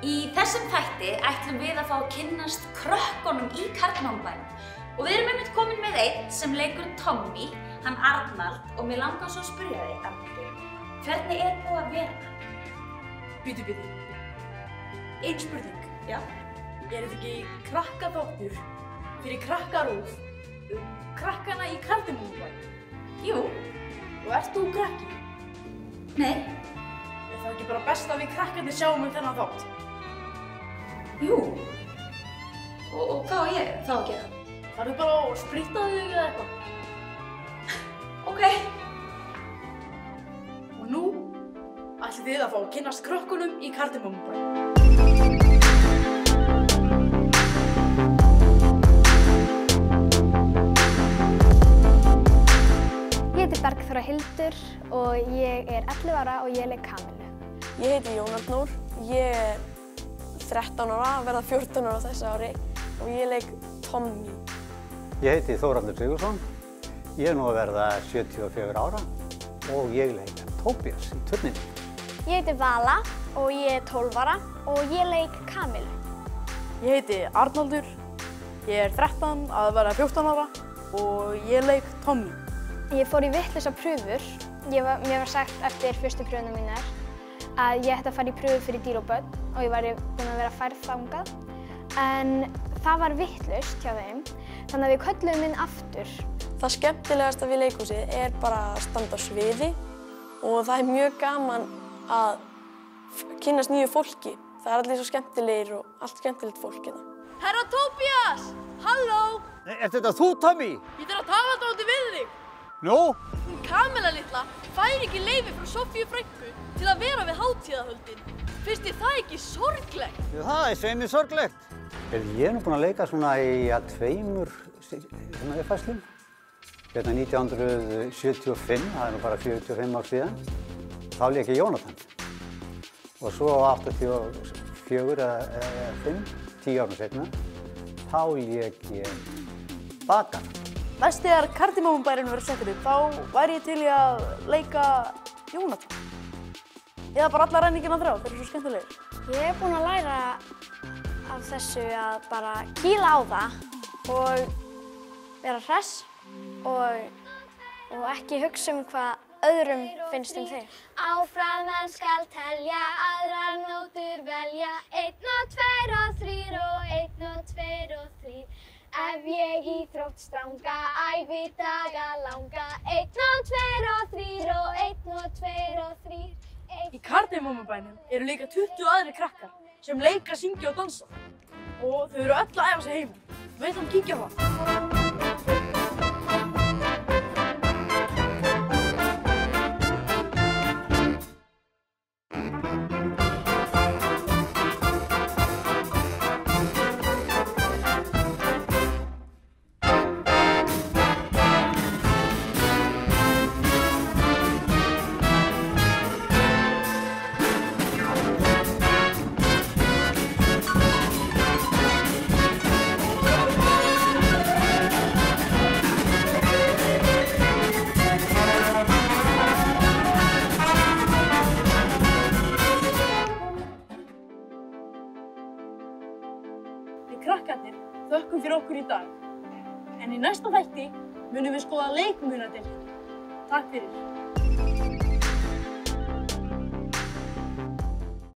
Í þessum þætti ætlum við að fá að kynnast krökkunum í Kardimmomubænum og við erum einmitt komin með einn sem leikur Tommy, hann Arnald, og mér langar svo að spyrja þig, Arnaldur, hvernig búið að vera? Bíddu. Ein spurning. Já. Er þetta ekki krakkaþáttur fyrir krakkarúf krakkana í Kardimmomubænum? Jú. Og ert þú krakki? Nei. Er það ekki bara best að við krakkarnir sjáum þennan þátt? Jú. Og hvað á ég þá að gera? Farðu bara og sprittaðu þig eða eitthvað. Ok. Og nú ætlið þið að fá að kynnast krökkunum í Kardimmomubænum. Ég heiti Bergþóra Hildur og ég er 11 ára og ég leik Kamilu. Ég heiti Jón Arnór, ég er 13 ára, verða 14 ára þessu ári og ég leik Tommy. Ég heiti Þórhallur Sigurðsson, ég er nú að verða 74 ára og ég leik Tóbías í Turninum. Ég heiti Vala og ég er 12 ára og ég leik Kamilu. Ég heiti Arnaldur, ég er 13 að verða 14 ára og ég leik Tommy. Ég fór í vitlausar prufur. Mér var sagt eftir fyrstu prufuna mínar að ég ætti að fara í prufur fyrir dýr og börn og ég væri búin að vera færð þangað. En það var vitlaust hjá þeim, þannig að við kölluðum inn aftur. Það skemmtilegasta við leikhúsið er bara að standa á sviði og það er mjög gaman að kynnast nýju fólki. Það er allir svo skemmtilegir og allt skemmtilegt fólk hérna. Herra Tóbías! Halló! Er þetta þú, Tommy? Ég þarf að tala dálítið við þig. Nú? Hún Kamilla litla fær ekki leyfi frá Soffíu frænku til að vera við hátíðahöldin. Finnst þér það ekki sorglegt? Það er sveimi sorglegt. Ég er nú búinn að leika svona í tveimur uppfærslum. Hérna 1975, það er nú bara 45 ár síðan. Þá leik ég Jónatan. Og svo 84 eða 5, 10 árum seinna, þá leik ég Bakan. Næst þegar Kardimmomubærinn verður settur upp, þá væri ég til í að leika Jónatan. Eða bara alla ræningina þrjá, þeir eru svo skemmtilegir. Ég er búin að læra af þessu að bara kýla á það og vera hress og ekki hugsa hvað öðrum finnst þig. Áfram skal telja, aðrar nótur velja, 1 og 2 og 3 og 1 og 2 og 3. Ef ég íþrótt stranga, ævidaga langa, 1 og 2 og 3 og 1 og 2 og 3. Í Kardimmomubænum eru líka 20 aðrir krakkar sem leika, syngja og dansa. Og þau eru öll að æfa sig heima. Við ætlum að kíkja á það. Krakkarnir þökkum fyrir okkur í dag. En í næsta þætti munum við skoða leikmunadeildina. Takk fyrir.